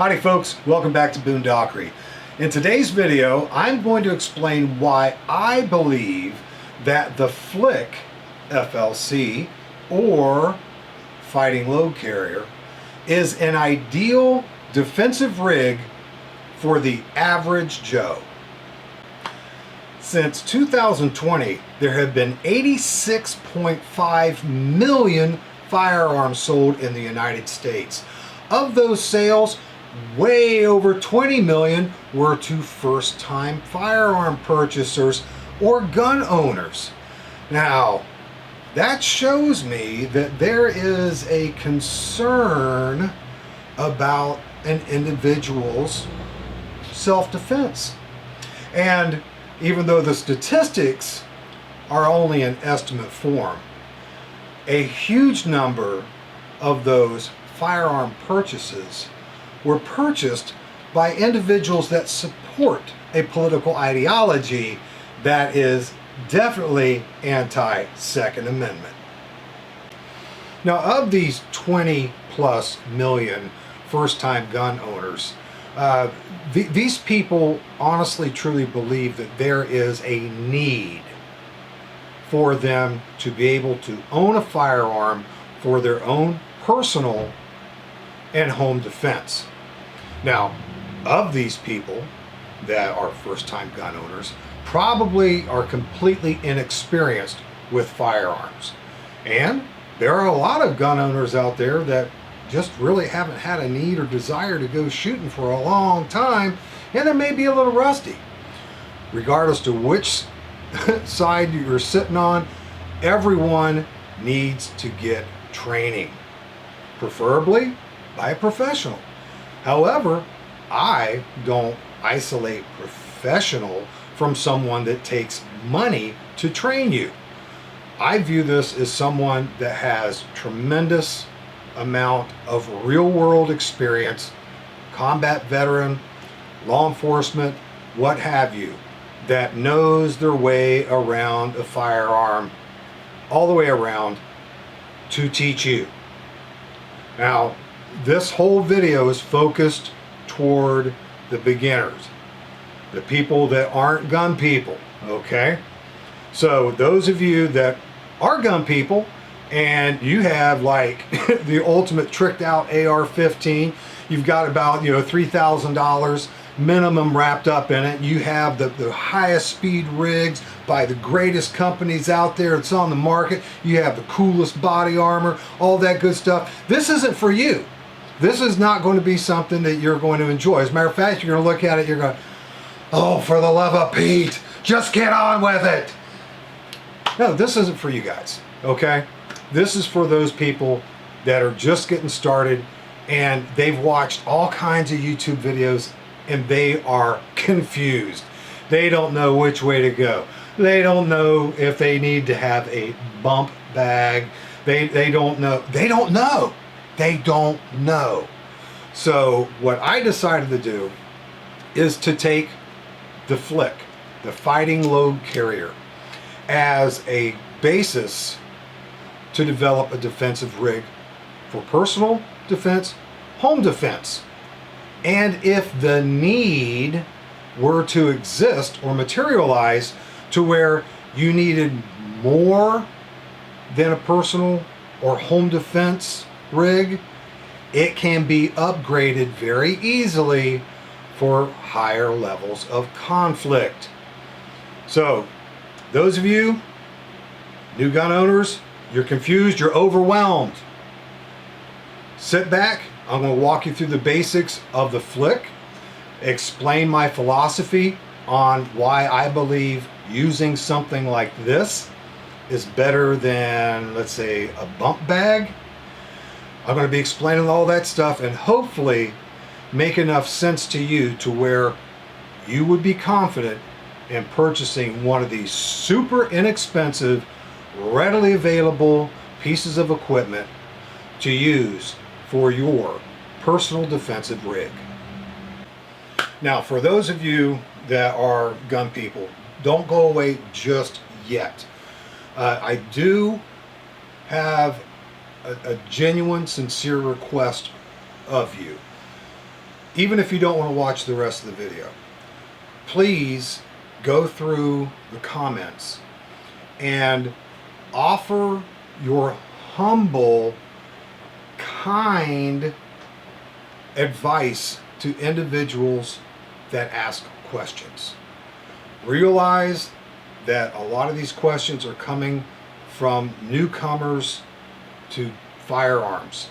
Howdy folks, welcome back to Boondockery. In today's video, I'm going to explain why I believe that the Flick FLC or fighting load carrier is an ideal defensive rig for the average Joe. Since 2020, there have been 86.5 million firearms sold in the United States. Of those sales, way over 20 million were to first-time firearm purchasers or gun owners. Now, that shows me that there is a concern about an individual's self-defense. And even though the statistics are only in estimate form, a huge number of those firearm purchases were purchased by individuals that support a political ideology that is definitely anti-Second Amendment. Now, of these 20 plus million first-time gun owners, these people honestly truly believe that there is a need for them to be able to own a firearm for their own personal and home defense. Now, of these people that are first-time gun owners, probably are completely inexperienced with firearms. And there are a lot of gun owners out there that just really haven't had a need or desire to go shooting for a long time, and they may be a little rusty. Regardless to which side you're sitting on, everyone needs to get training, preferably by a professional. However, I don't isolate professional from someone that takes money to train you. I view this as someone that has tremendous amount of real-world experience, combat veteran, law enforcement, what have you, that knows their way around a firearm all the way around to teach you. Now, this whole video is focused toward the beginners, the people that aren't gun people, okay? So those of you that are gun people and you have like the ultimate tricked out AR-15, you've got about $3,000 minimum wrapped up in it. You have the highest speed rigs by the greatest companies out there. It's on the market. You have the coolest body armor, all that good stuff. This isn't for you. This is not going to be something that you're going to enjoy. As a matter of fact, you're going to look at it, you're going, oh, for the love of Pete, just get on with it. No, this isn't for you guys, okay? This is for those people that are just getting started and they've watched all kinds of YouTube videos and they are confused. They don't know which way to go. They don't know if they need to have a bump bag. They don't know. They don't know. They don't know. So what I decided to do is to take the Flick, the fighting load carrier, as a basis to develop a defensive rig for personal defense, home defense. And if the need were to exist or materialize to where you needed more than a personal or home defense rig, it can be upgraded very easily for higher levels of conflict. So those of you new gun owners, you're confused, you're overwhelmed. Sit back, I'm going to walk you through the basics of the Flick, explain my philosophy on why I believe using something like this is better than, let's say, a bump bag. I'm going to be explaining all that stuff and hopefully make enough sense to you to where you would be confident in purchasing one of these super inexpensive, readily available pieces of equipment to use for your personal defensive rig. Now, for those of you that are gun people, don't go away just yet. I do have a genuine, sincere request of you. even if you don't want to watch the rest of the video, please go through the comments and offer your humble, kind advice to individuals that ask questions. Realize that a lot of these questions are coming from newcomers to firearms,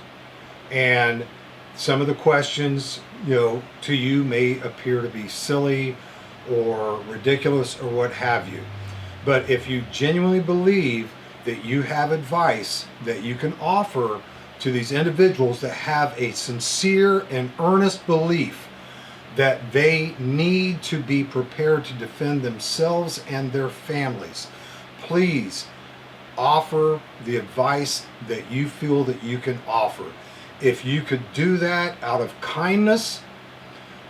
and some of the questions, to you may appear to be silly or ridiculous or what have you. But if you genuinely believe that you have advice that you can offer to these individuals that have a sincere and earnest belief that they need to be prepared to defend themselves and their families, please offer the advice that you feel that you can offer. If you could do that out of kindness,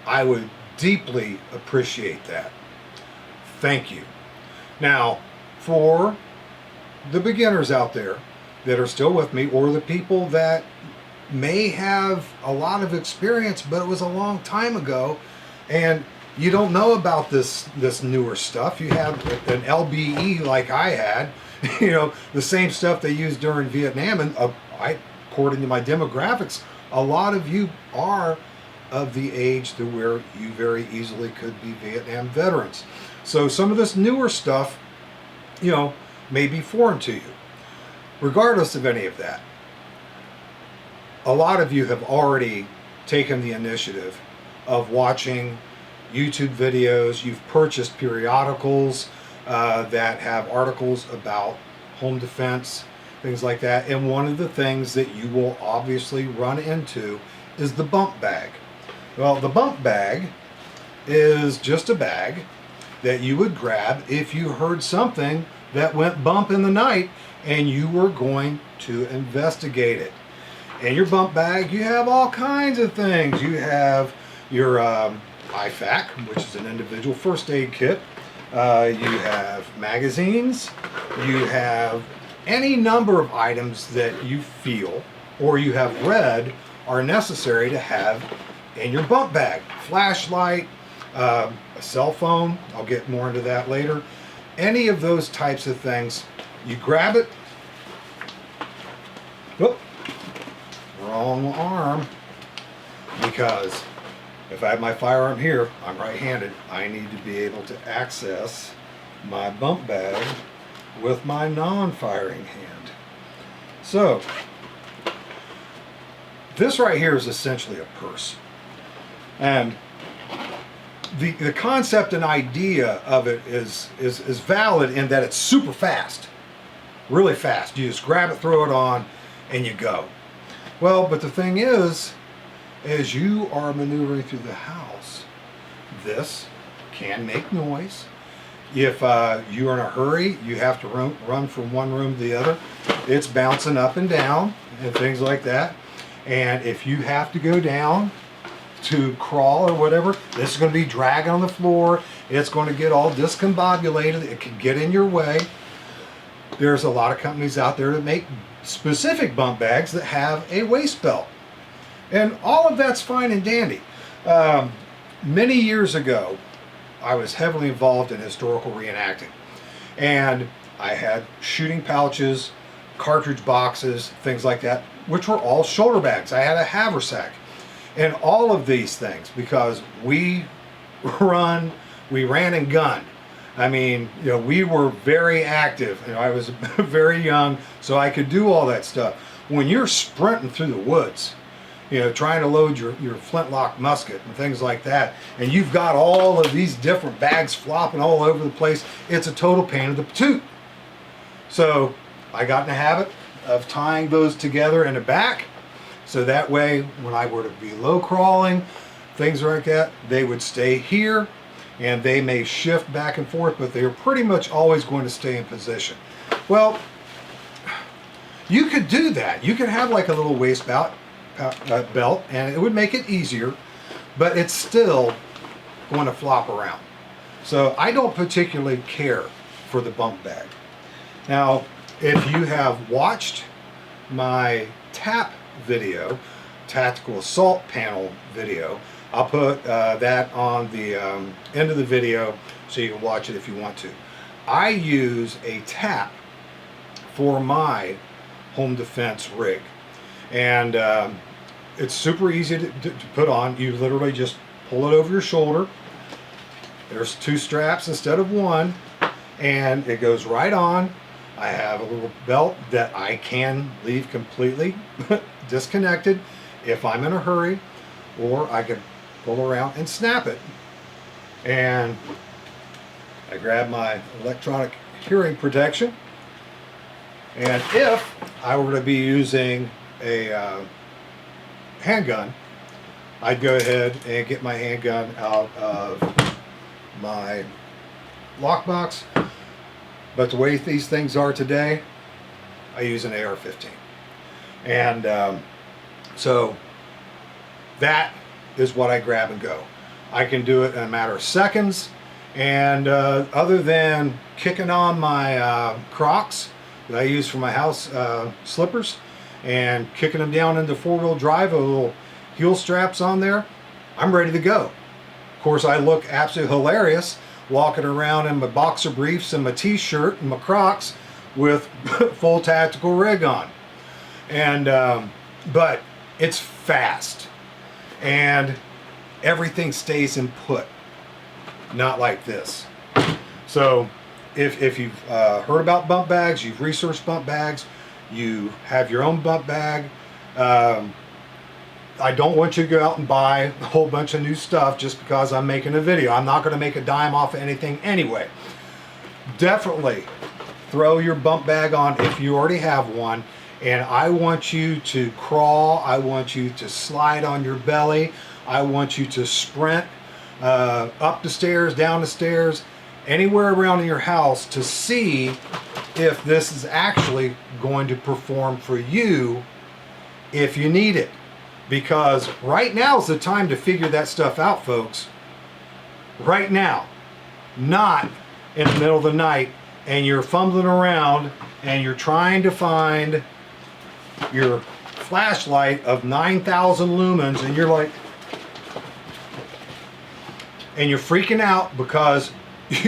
I would deeply appreciate that. Thank you. Now, for the beginners out there that are still with me, or the people that may have a lot of experience, but it was a long time ago, and you don't know about this newer stuff. You have an LBE like I had, the same stuff they used during Vietnam, and according to my demographics, a lot of you are of the age to where you very easily could be Vietnam veterans. So some of this newer stuff, may be foreign to you. Regardless of any of that, a lot of you have already taken the initiative of watching YouTube videos. You've purchased periodicals that have articles about home defense, things like that. And one of the things that you will obviously run into is the bump bag. Well, the bump bag is just a bag that you would grab if you heard something that went bump in the night and you were going to investigate it. In your bump bag, you have all kinds of things. You have your IFAK, which is an individual first aid kit. You have magazines. You have any number of items that you feel or you have read are necessary to have in your bump bag. Flashlight, a cell phone, I'll get more into that later. Any of those types of things, you grab it. Whoop, wrong arm. Because if I have my firearm here, I'm right-handed, I need to be able to access my bump bag with my non-firing hand. So, this right here is essentially a purse. And the concept and idea of it is valid in that it's super fast, really fast. You just grab it, throw it on, and you go. Well, but the thing is, as you are maneuvering through the house, this can make noise. If you're in a hurry, you have to run from one room to the other. It's bouncing up and down and things like that. And if you have to go down to crawl or whatever, this is going to be dragging on the floor. It's going to get all discombobulated. It can get in your way. There's a lot of companies out there that make specific bump bags that have a waist belt. And all of that's fine and dandy. Many years ago, I was heavily involved in historical reenacting. And I had shooting pouches, cartridge boxes, things like that, which were all shoulder bags. I had a haversack. And all of these things, because we ran and gunned. I mean, we were very active. I was very young, so I could do all that stuff. When you're sprinting through the woods, trying to load your flintlock musket and things like that, and you've got all of these different bags flopping all over the place, it's a total pain in the patoot. So I got in the habit of tying those together in the back, so that way when I were to be low crawling, things like that, they would stay here, and they may shift back and forth, but they're pretty much always going to stay in position. Well, you could do that. You could have like a little waist belt, and it would make it easier, but it's still going to flop around. So I don't particularly care for the bump bag. Now, if you have watched my TAP video, tactical assault panel video, I'll put that on the end of the video so you can watch it if you want to. I use a tap for my home defense rig, and it's super easy to put on. You literally just pull it over your shoulder. There's 2 straps instead of 1, and it goes right on. I have a little belt that I can leave completely disconnected if I'm in a hurry, or I can pull around and snap it. And I grab my electronic hearing protection, and if I were to be using a handgun, I'd go ahead and get my handgun out of my lockbox. But the way these things are today, I use an AR-15. And so that is what I grab and go. I can do it in a matter of seconds. And other than kicking on my Crocs that I use for my house slippers and kicking them down into 4-wheel drive with little heel straps on there, I'm ready to go. Of course, I look absolutely hilarious walking around in my boxer briefs and my t-shirt and my Crocs with full tactical rig on. And but it's fast and everything stays in put, not like this. So if you've heard about bump bags, you've researched bump bags, you have your own bump bag, I don't want you to go out and buy a whole bunch of new stuff just because I'm making a video. I'm not going to make a dime off of anything anyway. Definitely throw your bump bag on if you already have one, and I want you to crawl, I want you to slide on your belly, I want you to sprint up the stairs, down the stairs, anywhere around in your house to see if this is actually going to perform for you if you need it. Because right now is the time to figure that stuff out, folks. Right now. Not in the middle of the night and you're fumbling around and you're trying to find your flashlight of 9,000 lumens and you're like, and you're freaking out because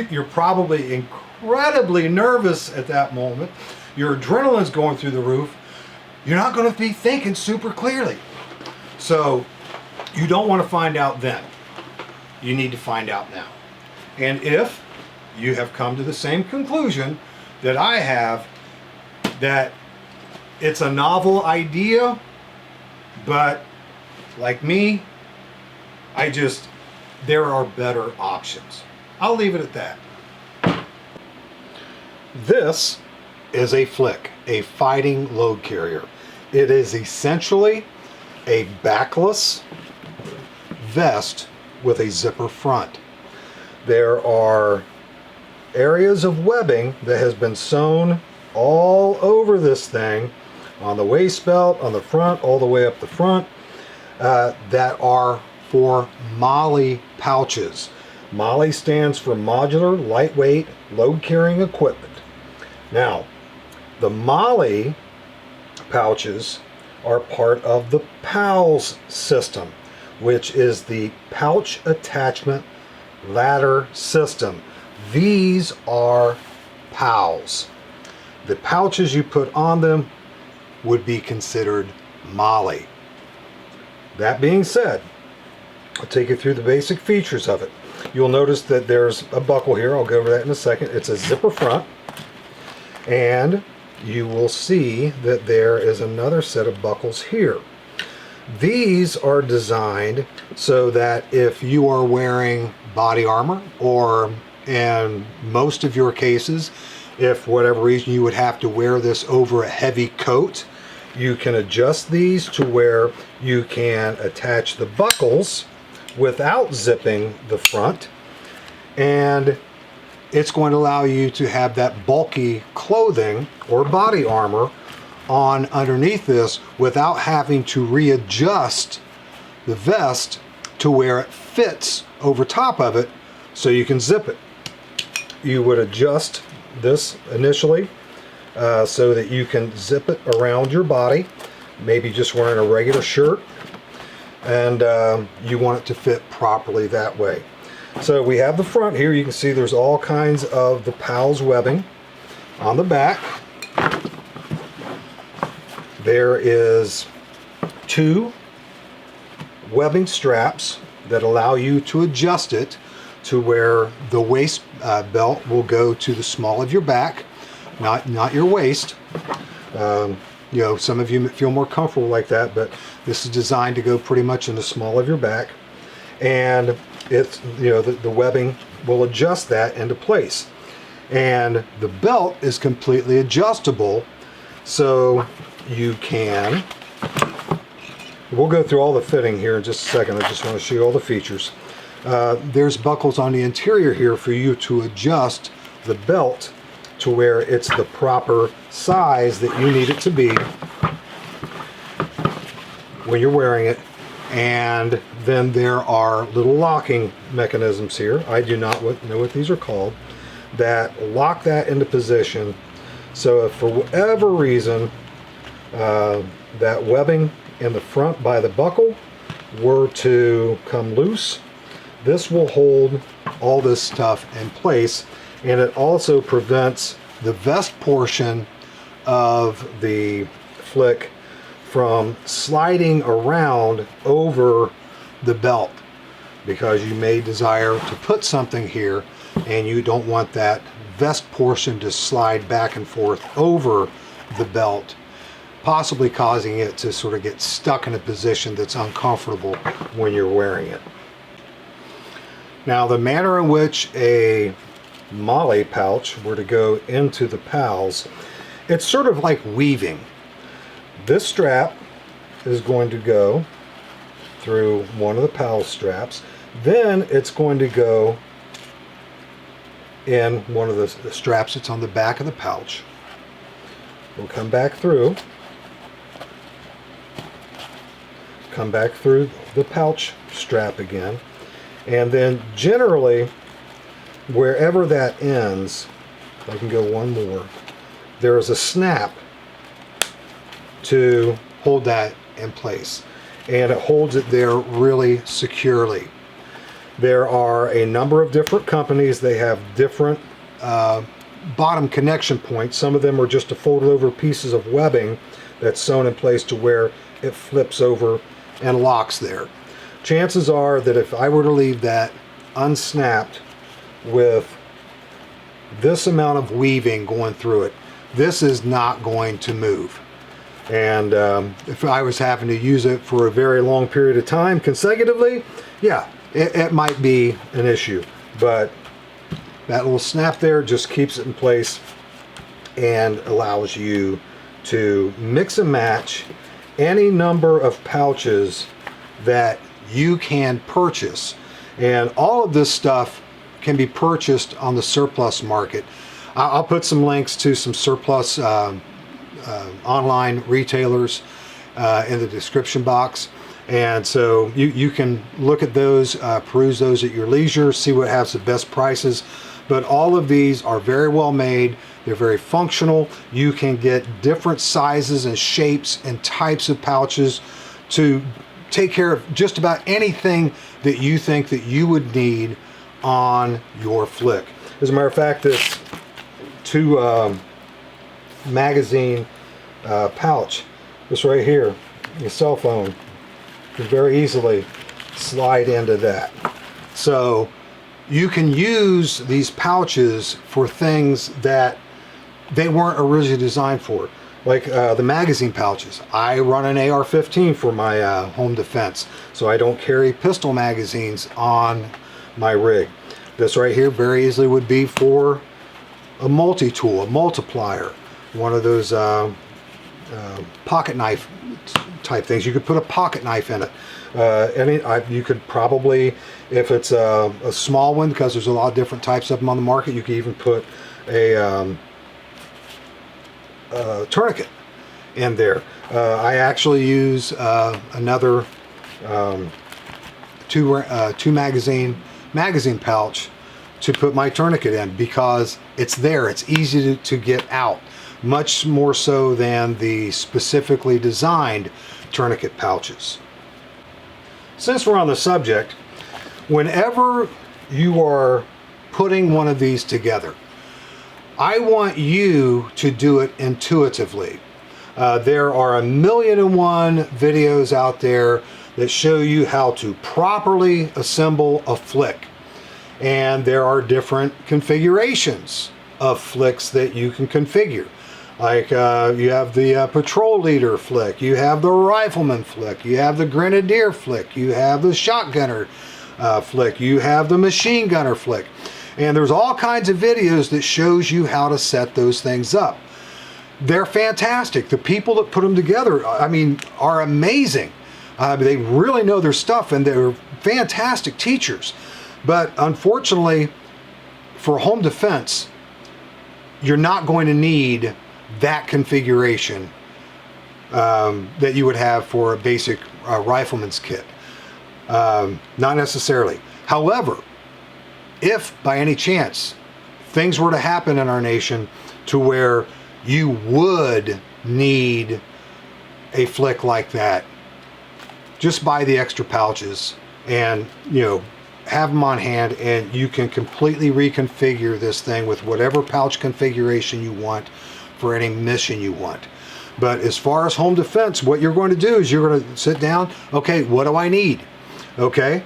you're probably incredibly nervous at that moment. Your adrenaline's going through the roof. You're not going to be thinking super clearly. So you don't want to find out then. You need to find out now. And if you have come to the same conclusion that I have, that it's a novel idea, but like me, there are better options. I'll leave it at that. This is a FLC, a fighting load carrier. It is essentially a backless vest with a zipper front. There are areas of webbing that has been sewn all over this thing, on the waist belt, on the front, all the way up the front, that are for MOLLE pouches. MOLLE stands for Modular Lightweight Load Carrying Equipment. Now, the MOLLE pouches are part of the PALS system, which is the Pouch Attachment Ladder System. These are PALS. The pouches you put on them would be considered MOLLE. That being said, I'll take you through the basic features of it. You'll notice that there's a buckle here. I'll go over that in a second. It's a zipper front, and you will see that there is another set of buckles here. These are designed so that if you are wearing body armor, or in most of your cases, if for whatever reason you would have to wear this over a heavy coat, you can adjust these to where you can attach the buckles without zipping the front, and it's going to allow you to have that bulky clothing or body armor on underneath this without having to readjust the vest to where it fits over top of it so you can zip it. You would adjust this initially so that you can zip it around your body, maybe just wearing a regular shirt. and you want it to fit properly that way. So we have the front here. You can see there's all kinds of the PALS webbing. On the back, there is 2 webbing straps that allow you to adjust it to where the waist belt will go to the small of your back, not your waist. You know, some of you feel more comfortable like that, but this is designed to go pretty much in the small of your back, and it's, you know, the webbing will adjust that into place. And the belt is completely adjustable, so you can, we'll go through all the fitting here in just a second. I just want to show you all the features. There's buckles on the interior here for you to adjust the belt to where it's the proper size that you need it to be when you're wearing it. And then there are little locking mechanisms here. I do not know what these are called, that lock that into position. So if for whatever reason that webbing in the front by the buckle were to come loose, this will hold all this stuff in place, and it also prevents the vest portion of the flick from sliding around over the belt, because you may desire to put something here and you don't want that vest portion to slide back and forth over the belt, possibly causing it to sort of get stuck in a position that's uncomfortable when you're wearing it. Now, the manner in which a MOLLE pouch were to go into the PALS, it's sort of like weaving. This strap is going to go through one of the PALS straps, then it's going to go in one of the straps that's on the back of the pouch. We'll come back through the pouch strap again, and then generally wherever that ends, I can go one more, there is a snap to hold that in place, and it holds it there really securely. There are a number of different companies. They have different bottom connection points. Some of them are just to fold over pieces of webbing that's sewn in place to where it flips over and locks there. Chances are that if I were to leave that unsnapped with this amount of weaving going through it, this is not going to move. And if I was having to use it for a very long period of time consecutively, yeah, it might be an issue. But that little snap there just keeps it in place and allows you to mix and match any number of pouches that you can purchase. And all of this stuff can be purchased on the surplus market. I'll put some links to some surplus online retailers in the description box, and so you can look at those, peruse those at your leisure, see what has the best prices. But all of these are very well made. They're very functional. You can get different sizes and shapes and types of pouches to take care of just about anything that you think that you would need on your flick. As a matter of fact, this 2 magazine pouch, this right here, your cell phone, can very easily slide into that. So you can use these pouches for things that they weren't originally designed for. Like the magazine pouches. I run an AR-15 for my home defense, so I don't carry pistol magazines on my rig. This right here very easily would be for a multi-tool, a multiplier, one of those pocket knife type things. You could put a pocket knife in it. You could probably, if it's a small one, because there's a lot of different types of them on the market, you could even put a tourniquet in there. I actually use another 2 magazine pouch to put my tourniquet in, because it's there, it's easy to get out, much more so than the specifically designed tourniquet pouches. since we're on the subject, whenever you are putting one of these together, I want you to do it intuitively. There are 1,000,001 videos out there that show you how to properly assemble a flick. And there are different configurations of flicks that you can configure. Like you have the patrol leader flick, you have the rifleman flick, you have the grenadier flick, you have the shotgunner flick, you have the machine gunner flick. And there's all kinds of videos that shows you how to set those things up. They're fantastic. The people that put them together, I mean, are amazing. They really know their stuff, and they're fantastic teachers. But unfortunately, for home defense, you're not going to need that configuration that you would have for a basic rifleman's kit. Not necessarily. However, if by any chance things were to happen in our nation to where you would need a flick like that, just buy the extra pouches and, you know, have them on hand, and you can completely reconfigure this thing with whatever pouch configuration you want for any mission you want. But as far as home defense, what you're going to do is you're going to sit down, okay, what do I need? Okay,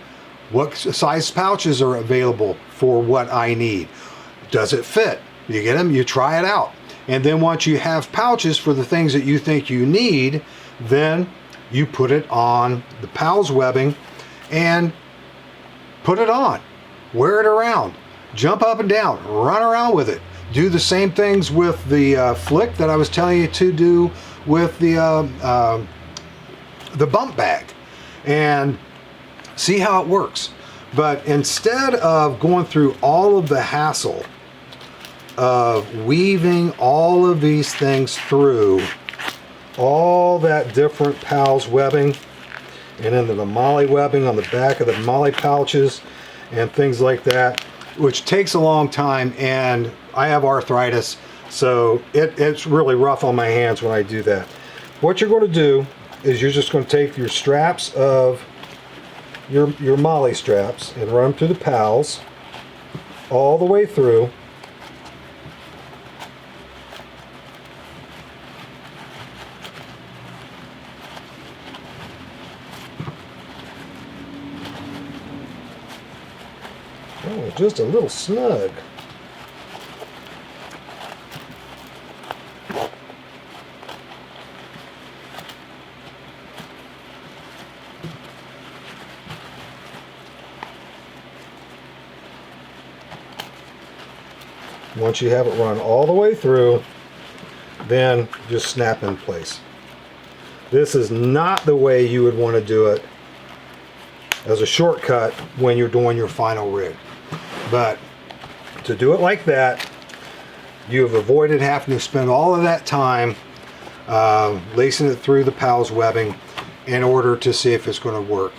what size pouches are available for what I need? Does it fit? You get them, you try it out. And then once you have pouches for the things that you think you need, then you put it on the PALS webbing and put it on. Wear it around. Jump up and down. Run around with it. Do the same things with the flick that I was telling you to do with the bump bag. And see how it works. But instead of going through all of the hassle of weaving all of these things through all that different PALS webbing and then the MOLLE webbing on the back of the MOLLE pouches and things like that, which takes a long time, and I have arthritis, so it's really rough on my hands when I do that. What you're going to do is you're just going to take your straps of your MOLLE straps and run them through the PALS all the way through. Oh, just a little snug. Once you have it run all the way through, then just snap in place. This is not the way you would want to do it as a shortcut when you're doing your final rig. But to do it like that, you have avoided having to spend all of that time lacing it through the PALS webbing in order to see if it's going to work.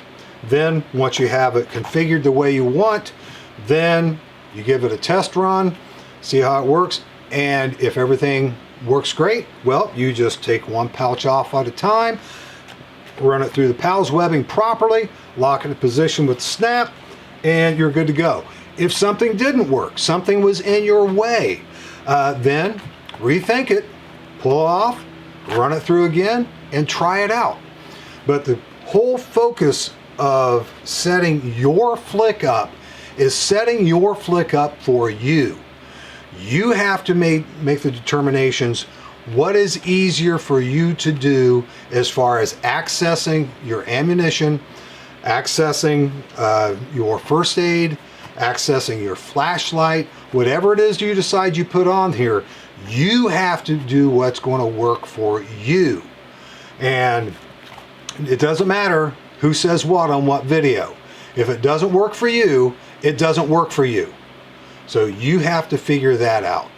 Then once you have it configured the way you want, then you give it a test run, see how it works, and if everything works great, well, you just take one pouch off at a time, run it through the PALS webbing properly, lock it in position with the snap, and you're good to go. If something didn't work, something was in your way, then rethink it, pull it off, run it through again, and try it out. But the whole focus of setting your flick up is setting your flick up for you. You have to make the determinations what is easier for you to do as far as accessing your ammunition, accessing your first aid, accessing your flashlight, whatever it is you decide you put on here. You have to do what's going to work for you. And it doesn't matter who says what on what video. If it doesn't work for you, it doesn't work for you. So you have to figure that out.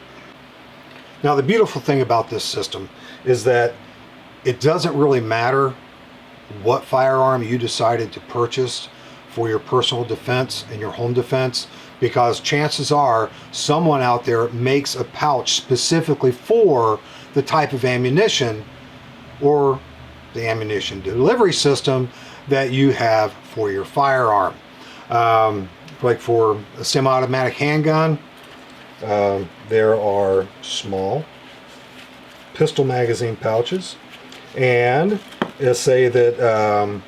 Now, the beautiful thing about this system is that it doesn't really matter what firearm you decided to purchase for your personal defense and your home defense, because chances are someone out there makes a pouch specifically for the type of ammunition or the ammunition delivery system that you have for your firearm. Like for a semi-automatic handgun, there are small pistol magazine pouches, and let's say that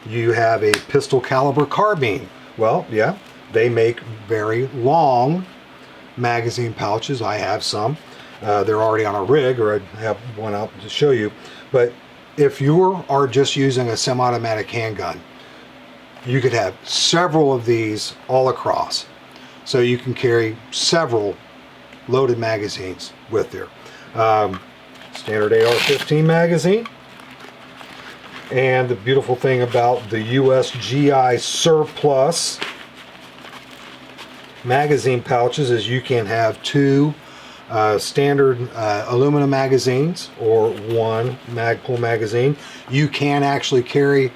you have a pistol caliber carbine. Well, yeah, they make very long magazine pouches. I have some. They're already on a rig, or I have one out to show you. But if you are just using a semi-automatic handgun, you could have several of these all across. So you can carry several loaded magazines with there. Standard AR-15 magazine. And the beautiful thing about the USGI surplus magazine pouches is you can have two standard aluminum magazines or one Magpul magazine. You can actually carry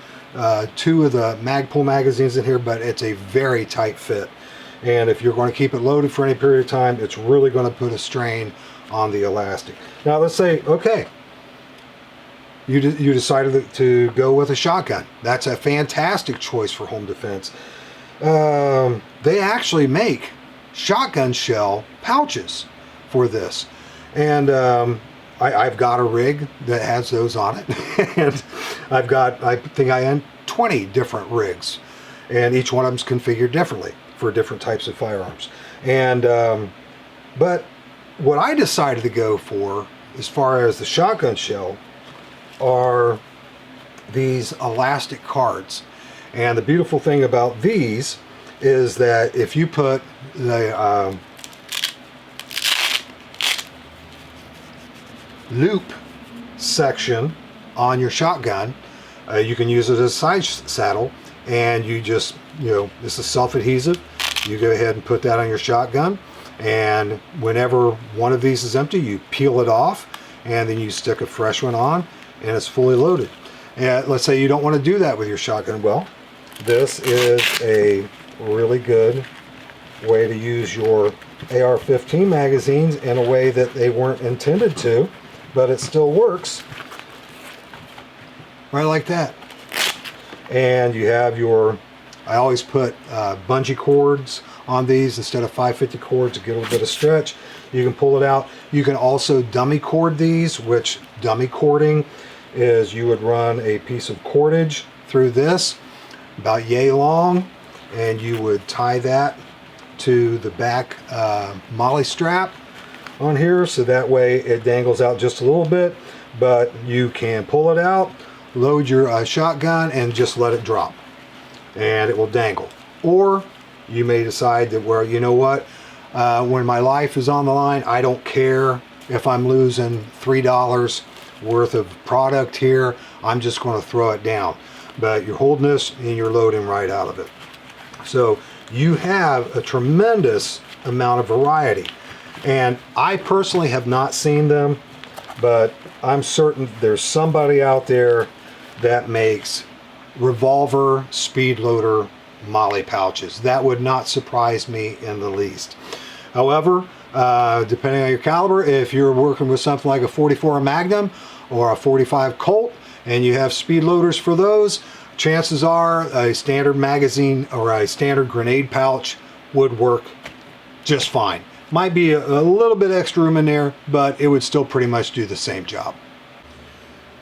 two of the Magpul magazines in here, but it's a very tight fit. And if you're going to keep it loaded for any period of time, it's really going to put a strain on the elastic. Now let's say, okay, you decided to go with a shotgun. That's a fantastic choice for home defense. They actually make shotgun shell pouches for this, and I've got a rig that has those on it, and I think I own 20 different rigs, and each one of them's configured differently for different types of firearms. And but what I decided to go for, as far as the shotgun shell, are these elastic cards. And the beautiful thing about these is that if you put the loop section on your shotgun, you can use it as a side saddle, and you just, this is self-adhesive. You go ahead and put that on your shotgun, and whenever one of these is empty, you peel it off, and then you stick a fresh one on, and it's fully loaded. And let's say you don't want to do that with your shotgun. Well, this is a really good way to use your AR-15 magazines in a way that they weren't intended to, but it still works. Right like that. And you have your, I always put bungee cords on these instead of 550 cords to get a little bit of stretch. You can pull it out. You can also dummy cord these, which dummy cording is you would run a piece of cordage through this about yay long, and you would tie that to the back molly strap on here, so that way it dangles out just a little bit, but you can pull it out, load your shotgun, and just let it drop, and it will dangle. Or you may decide that, well, you know what, when my life is on the line, I don't care if I'm losing $3 worth of product here, I'm just going to throw it down. But you're holding this and you're loading right out of it. So you have a tremendous amount of variety. And I personally have not seen them, but I'm certain there's somebody out there that makes revolver speed loader molly pouches. That would not surprise me in the least. However, depending on your caliber, if you're working with something like a 44 Magnum or a 45 Colt and you have speed loaders for those, chances are a standard magazine or a standard grenade pouch would work just fine. Might be a little bit extra room in there, but it would still pretty much do the same job.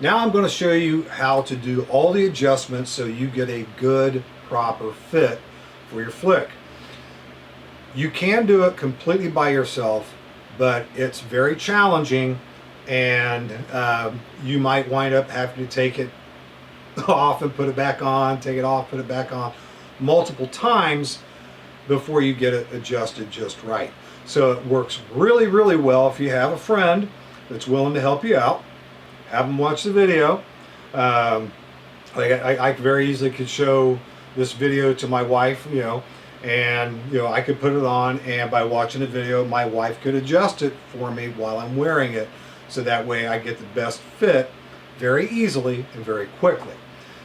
Now I'm going to show you how to do all the adjustments so you get a good, proper fit for your flick. You can do it completely by yourself, but it's very challenging, and you might wind up having to take it off and put it back on, take it off, put it back on multiple times before you get it adjusted just right. So it works really, really well if you have a friend that's willing to help you out. Have them watch the video. I very easily could show this video to my wife, and I could put it on, and by watching the video, my wife could adjust it for me while I'm wearing it, so that way I get the best fit very easily and very quickly.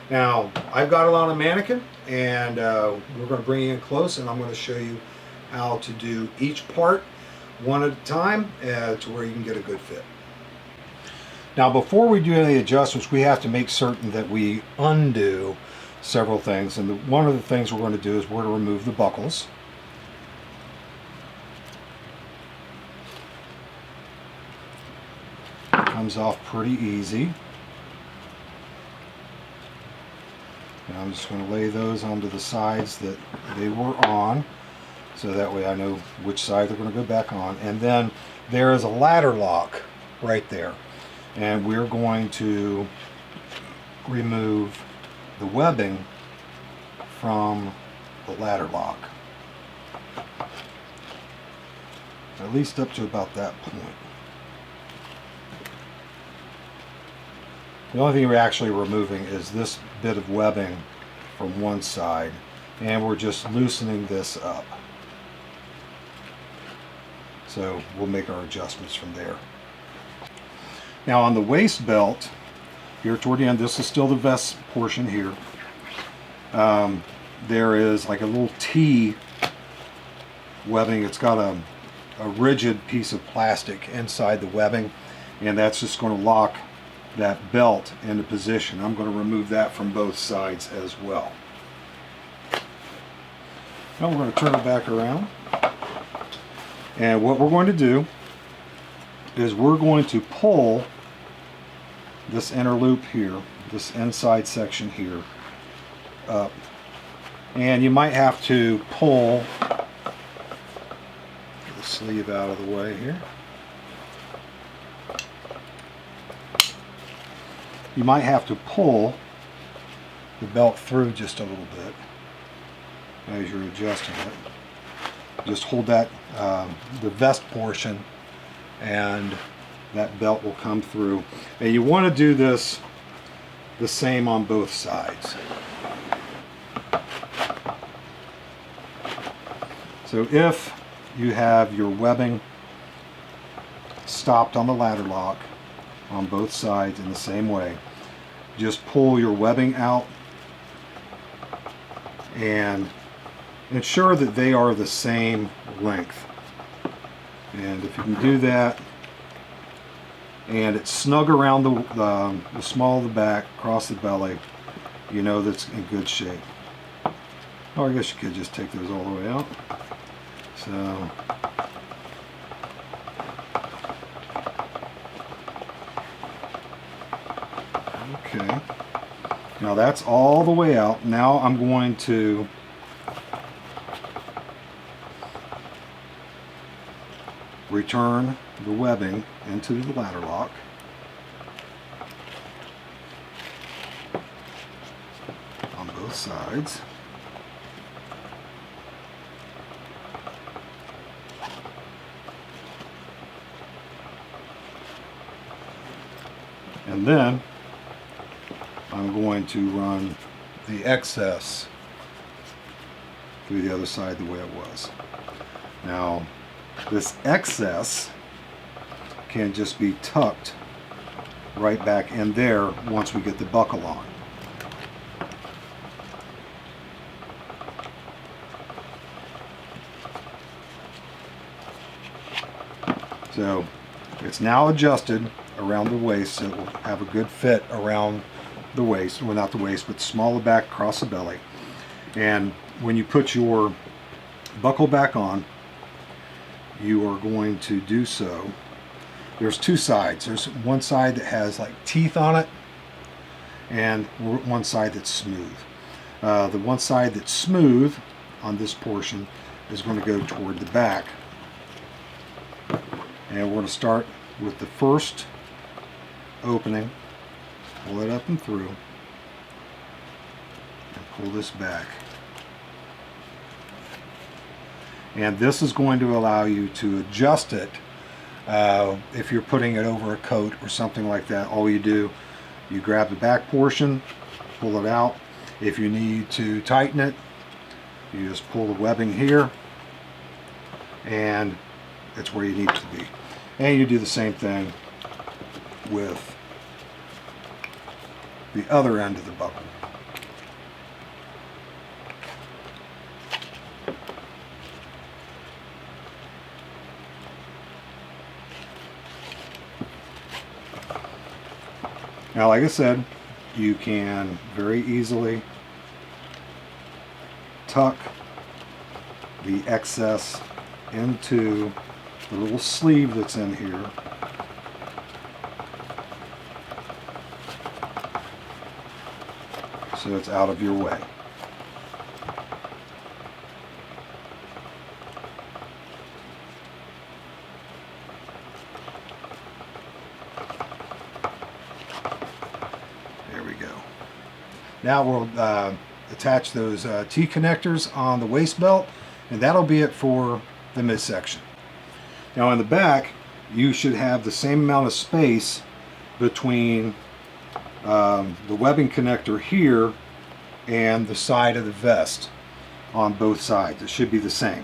Now, I've got it on a mannequin, and we're going to bring you in close, and I'm going to show you how to do each part one at a time to where you can get a good fit. Now, before we do any adjustments, we have to make certain that we undo several things. And one of the things we're going to do is we're going to remove the buckles. It comes off pretty easy. And I'm just going to lay those onto the sides that they were on, so that way I know which side they're going to go back on. And then there is a ladder lock right there, and we're going to remove the webbing from the ladder lock, at least up to about that point. The only thing we're actually removing is this bit of webbing from one side, and we're just loosening this up. So we'll make our adjustments from there. Now on the waist belt, here toward the end, this is still the vest portion here. There is like a little T webbing. It's got a rigid piece of plastic inside the webbing, and that's just going to lock that belt into position. I'm going to remove that from both sides as well. Now we're going to turn it back around. And what we're going to do is we're going to pull this inner loop here, this inside section here, up. And you might have to pull the sleeve out of the way here. You might have to pull the belt through just a little bit as you're adjusting it. Just hold that, the vest portion, and that belt will come through. And you want to do this the same on both sides. So if you have your webbing stopped on the ladder lock on both sides in the same way, just pull your webbing out and ensure that they are the same length. And if you can do that, and it's snug around the small of the back, across the belly, you know that's in good shape. Oh, I guess you could just take those all the way out. So, okay. Now that's all the way out. Now I'm going to return the webbing into the ladder lock. On both sides. And then I'm going to run the excess through the other side the way it was. Now, this excess can just be tucked right back in there once we get the buckle on. So it's now adjusted around the waist, so it will have a good fit around the waist, well, not the waist, but small the back across the belly. And when you put your buckle back on, you are going to do so. There's two sides. There's one side that has like teeth on it, and one side that's smooth. The one side that's smooth on this portion is going to go toward the back. And we're going to start with the first opening, pull it up and through, and pull this back. And this is going to allow you to adjust it. If you're putting it over a coat or something like that, all you do, you grab the back portion, pull it out. If you need to tighten it, you just pull the webbing here, and it's where you need it to be. And you do the same thing with the other end of the buckle. Now, like I said, you can very easily tuck the excess into the little sleeve that's in here. So it's out of your way. There we go. Now we'll attach those T-connectors on the waist belt, and that'll be it for the midsection. Now in the back, you should have the same amount of space between the webbing connector here and the side of the vest on both sides. It should be the same.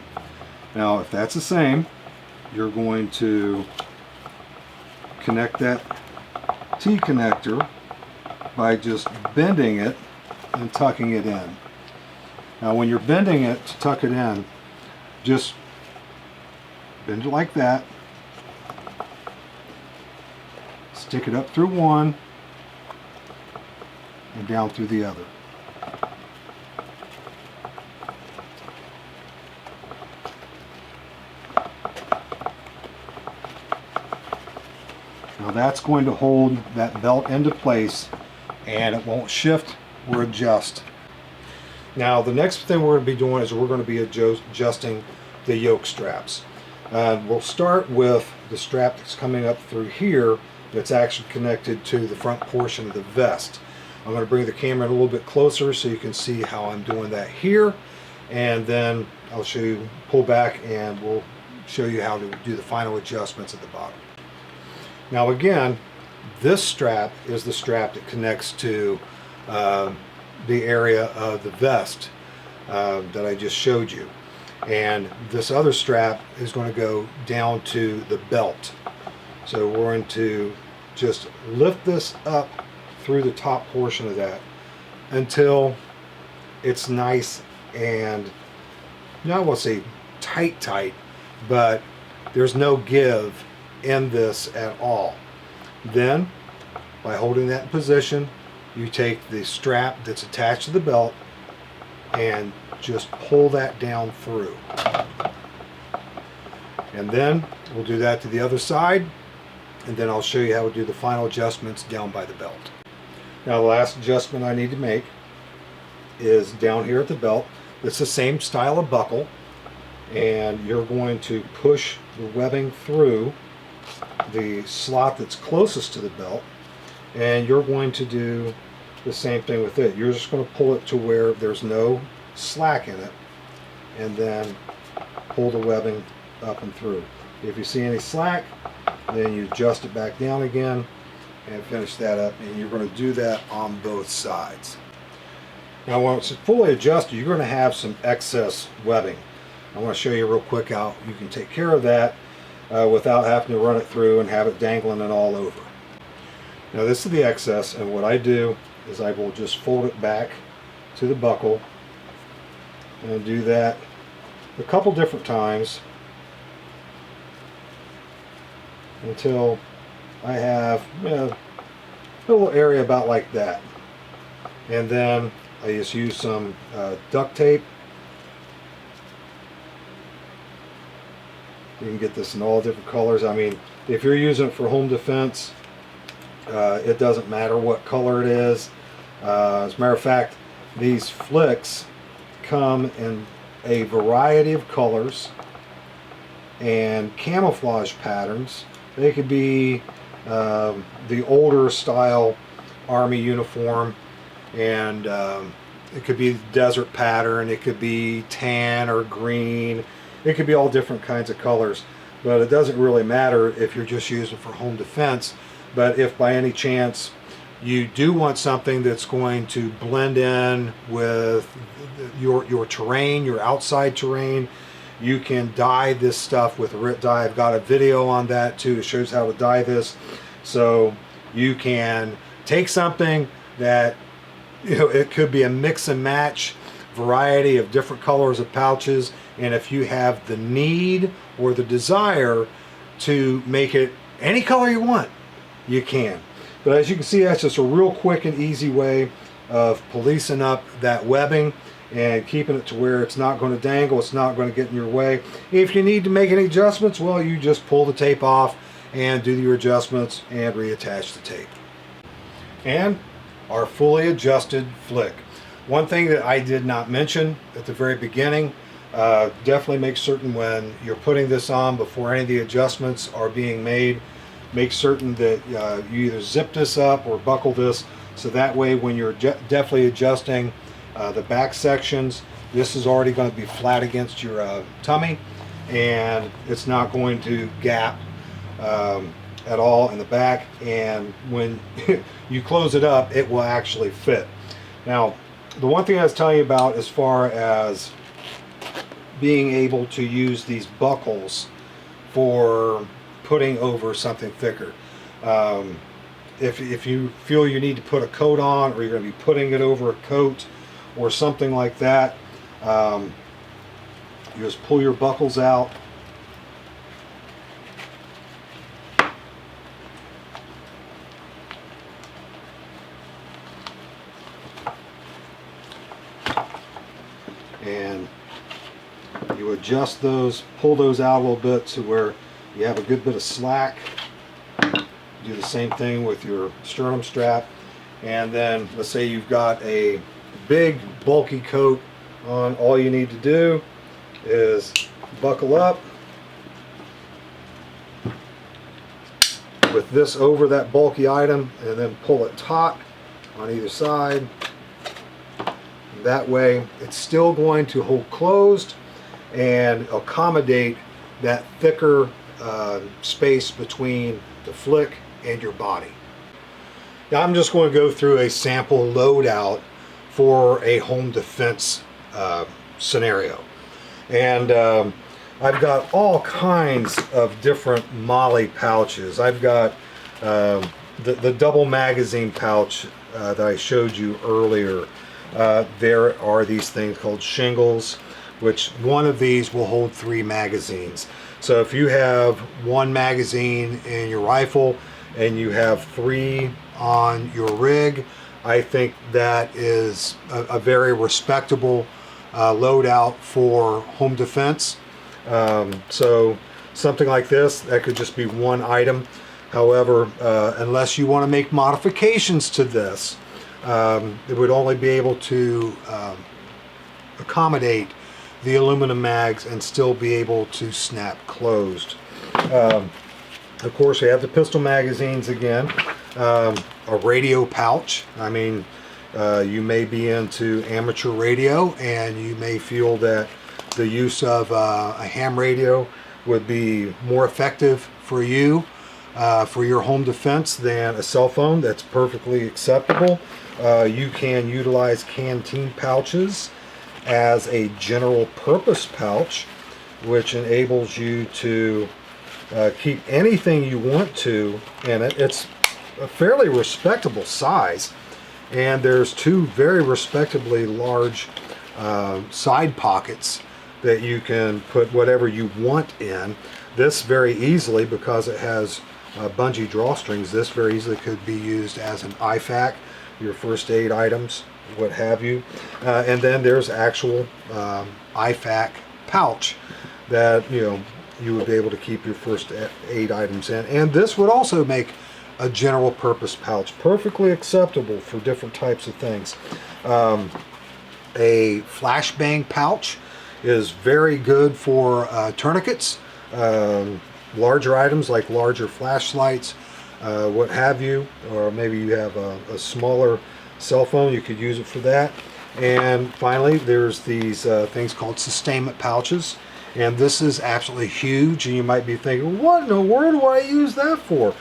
Now if that's the same, you're going to connect that T-connector by just bending it and tucking it in. Now when you're bending it to tuck it in, just bend it like that, stick it up through one and down through the other. Now that's going to hold that belt into place and it won't shift or adjust. Now the next thing we're going to be doing is we're going to be adjusting the yoke straps. We'll start with the strap that's coming up through here that's actually connected to the front portion of the vest. I'm going to bring the camera a little bit closer so you can see how I'm doing that here, and then I'll show you, pull back, and we'll show you how to do the final adjustments at the bottom. Now again, this strap is the strap that connects to the area of the vest that I just showed you, and this other strap is going to go down to the belt. So we're going to just lift this up through the top portion of that until it's nice and, I won't say tight, but there's no give in this at all. Then by holding that in position, you take the strap that's attached to the belt and just pull that down through. And then we'll do that to the other side, and then I'll show you how to do the final adjustments down by the belt. Now the last adjustment I need to make is down here at the belt. It's the same style of buckle, and you're going to push the webbing through the slot that's closest to the belt, and you're going to do the same thing with it. You're just going to pull it to where there's no slack in it, and then pull the webbing up and through. If you see any slack, then you adjust it back down again and finish that up, and you're going to do that on both sides. Now when it's fully adjusted, you're going to have some excess webbing. I want to show you real quick how you can take care of that without having to run it through and have it dangling it all over. Now this is the excess, and what I do is I will just fold it back to the buckle and do that a couple different times until I have a little area about like that. And then I just use some duct tape. You can get this in all different colors. I mean, if you're using it for home defense, it doesn't matter what color it is. As a matter of fact, these flicks come in a variety of colors and camouflage patterns. They could be the older style army uniform, and it could be desert pattern, it could be tan or green, it could be all different kinds of colors, but it doesn't really matter if you're just using it for home defense. But if by any chance you do want something that's going to blend in with your terrain, your outside terrain, you can dye this stuff with RIT Dye. I've got a video on that too. It shows how to dye this. So you can take something that, it could be a mix and match variety of different colors of pouches, and if you have the need or the desire to make it any color you want, you can. But as you can see, that's just a real quick and easy way of policing up that webbing and keeping it to where it's not going to dangle, it's not going to get in your way. If you need to make any adjustments, well, you just pull the tape off and do your adjustments and reattach the tape. And our fully adjusted flick. One thing that I did not mention at the very beginning, definitely make certain when you're putting this on, before any of the adjustments are being made, make certain that you either zip this up or buckle this, so that way when you're definitely adjusting the back sections, this is already going to be flat against your tummy, and it's not going to gap at all in the back, and when you close it up, it will actually fit. Now, the one thing I was telling you about as far as being able to use these buckles for putting over something thicker. If you feel you need to put a coat on, or you're going to be putting it over a coat or something like that, you just pull your buckles out. And you adjust those, pull those out a little bit to where you have a good bit of slack. Do the same thing with your sternum strap. And then let's say you've got a big bulky coat on, all you need to do is buckle up with this over that bulky item, and then pull it taut on either side. That way it's still going to hold closed and accommodate that thicker space between the flick and your body. Now I'm just going to go through a sample loadout for a home defense scenario. And I've got all kinds of different MOLLE pouches. I've got the double magazine pouch that I showed you earlier. There are these things called shingles, which one of these will hold 3 magazines. So if you have 1 magazine in your rifle and you have 3 on your rig, I think that is a very respectable loadout for home defense. So something like this, that could just be 1 item. However, unless you want to make modifications to this, it would only be able to accommodate the aluminum mags and still be able to snap closed. Of course, we have the pistol magazines again. A radio pouch. I mean, you may be into amateur radio and you may feel that the use of a ham radio would be more effective for you for your home defense than a cell phone. That's perfectly acceptable. You can utilize canteen pouches as a general purpose pouch, which enables you to keep anything you want to in it. It's a fairly respectable size, and there's 2 very respectably large side pockets that you can put whatever you want in. This very easily, because it has bungee drawstrings, this very easily could be used as an IFAK, your first aid items, what have you. And then there's actual IFAK pouch that you would be able to keep your first aid items in. And this would also make a general purpose pouch, perfectly acceptable for different types of things. A flashbang pouch is very good for tourniquets, larger items like larger flashlights, what have you, or maybe you have a smaller cell phone, you could use it for that. And finally, there's these things called sustainment pouches, and this is absolutely huge, and you might be thinking, what in the world do I use that for?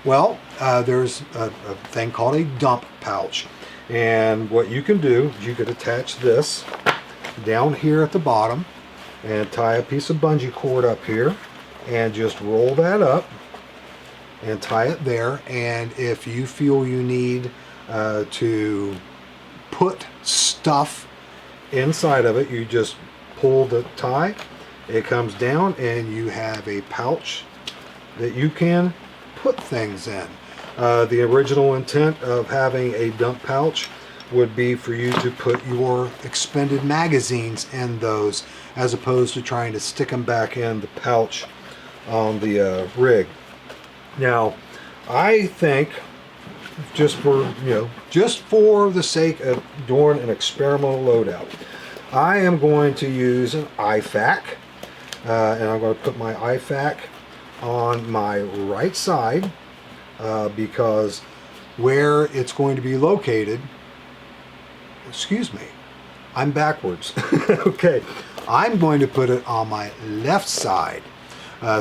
Well, there's a thing called a dump pouch, and what you can do is you could attach this down here at the bottom and tie a piece of bungee cord up here and just roll that up and tie it there. And if you feel you need to put stuff inside of it, you just pull the tie, it comes down, and you have a pouch that you can put things in. The original intent of having a dump pouch would be for you to put your expended magazines in those, as opposed to trying to stick them back in the pouch on the rig. Now, I think just for the sake of doing an experimental loadout, I am going to use an IFAC, and I'm going to put my IFAC on my right side because where it's going to be located, excuse me, I'm backwards. Okay, I'm going to put it on my left side,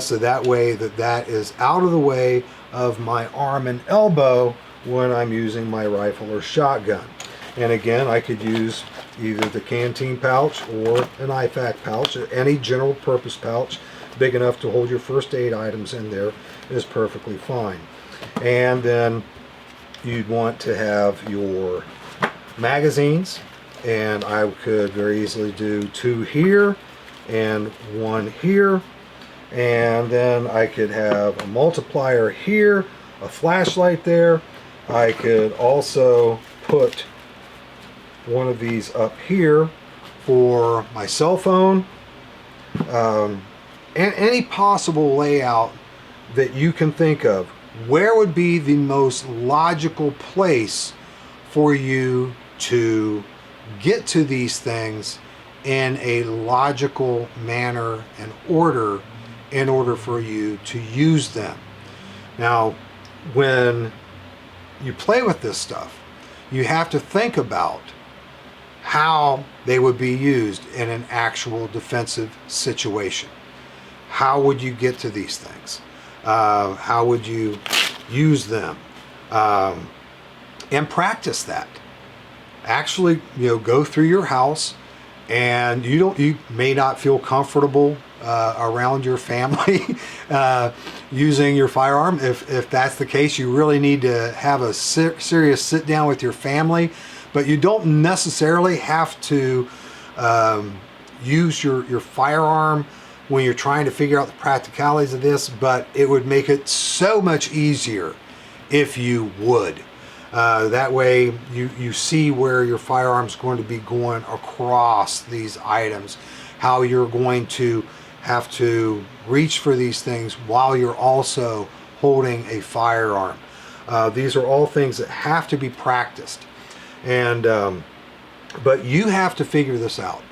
so that way that is out of the way of my arm and elbow when I'm using my rifle or shotgun. And again, I could use either the canteen pouch or an IFAC pouch, or any general purpose pouch big enough to hold your first aid items in there is perfectly fine. And then you'd want to have your magazines, and I could very easily do 2 here and 1 here, and then I could have a multiplier here, a flashlight there. I could also put one of these up here for my cell phone, and any possible layout that you can think of. Where would be the most logical place for you to get to these things in a logical manner and order in order for you to use them? Now, when you play with this stuff, you have to think about how they would be used in an actual defensive situation. How would you get to these things? How would you use them? And practice that. Actually, go through your house, and you may not feel comfortable around your family using your firearm. If that's the case, you really need to have a serious sit down with your family. But you don't necessarily have to use your firearm when you're trying to figure out the practicalities of this, but it would make it so much easier if you would. That way you see where your firearm's going to be going across these items, how you're going to have to reach for these things while you're also holding a firearm. These are all things that have to be practiced. And but you have to figure this out.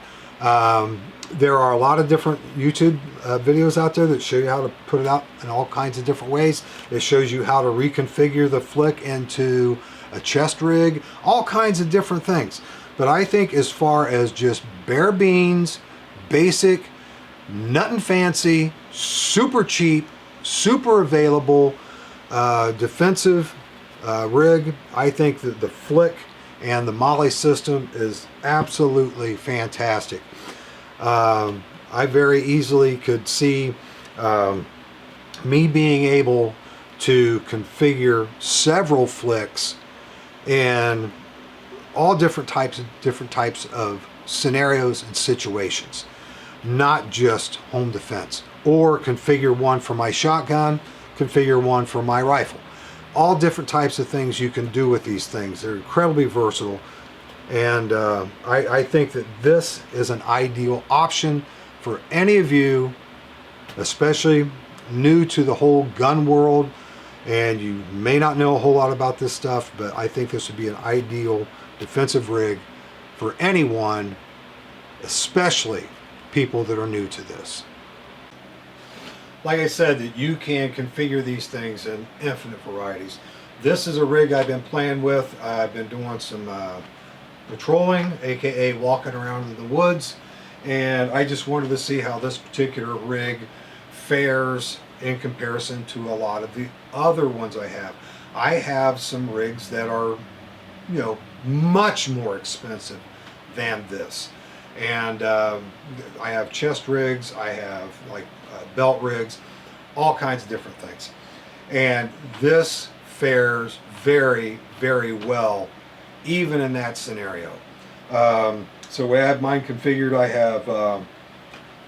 There are a lot of different YouTube videos out there that show you how to put it out in all kinds of different ways. It shows you how to reconfigure the flick into a chest rig, all kinds of different things. But I think as far as just bare beans, basic, nothing fancy, super cheap, super available defensive rig, I think that the flick and the Molly system is absolutely fantastic. I very easily could see me being able to configure several flicks in all different types of scenarios and situations, not just home defense, or configure one for my shotgun, configure one for my rifle. All different types of things you can do with these things. They're incredibly versatile. And I think that this is an ideal option for any of you, especially new to the whole gun world, and you may not know a whole lot about this stuff, but I think this would be an ideal defensive rig for anyone, especially people that are new to this. Like I said, that you can configure these things in infinite varieties. This is a rig I've been playing with. I've been doing some patrolling, aka walking around in the woods, and I just wanted to see how this particular rig fares in comparison to a lot of the other ones I have. I have some rigs that are, much more expensive than this, and I have chest rigs, I have like belt rigs, all kinds of different things, and this fares very, very well even in that scenario. So I have mine configured. I have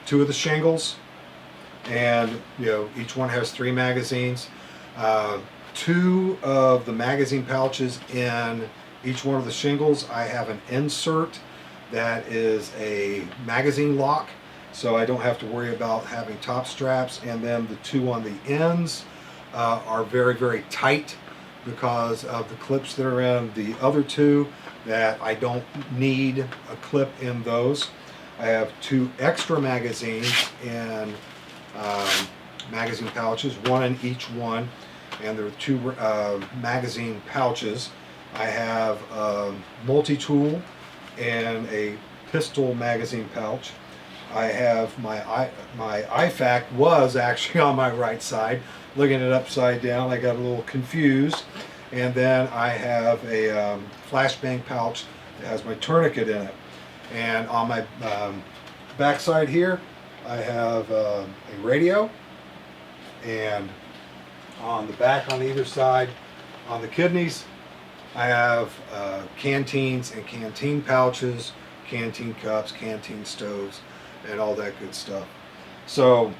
2 of the shingles, and each one has 3 magazines. 2 of the magazine pouches in each one of the shingles, I have an insert that is a magazine lock, so I don't have to worry about having top straps. And then the two on the ends are very, very tight because of the clips that are in the other two, that I don't need a clip in those. I have two extra magazines in magazine pouches, one in each one, and there are two magazine pouches. I have a multi-tool and a pistol magazine pouch. I have my IFAK was actually on my right side. Looking at it upside down, I got a little confused. And then I have a flashbang pouch that has my tourniquet in it. And on my back side here, I have a radio. And on the back on either side, on the kidneys, I have canteens and canteen pouches, canteen cups, canteen stoves, and all that good stuff. So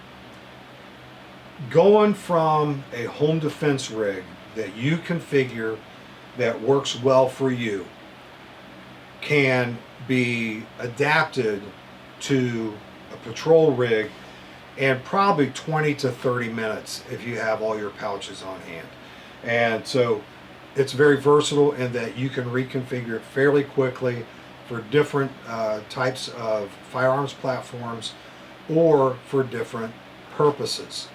going from a home defense rig that you configure that works well for you can be adapted to a patrol rig in probably 20 to 30 minutes if you have all your pouches on hand. And so it's very versatile in that you can reconfigure it fairly quickly for different types of firearms platforms or for different purposes.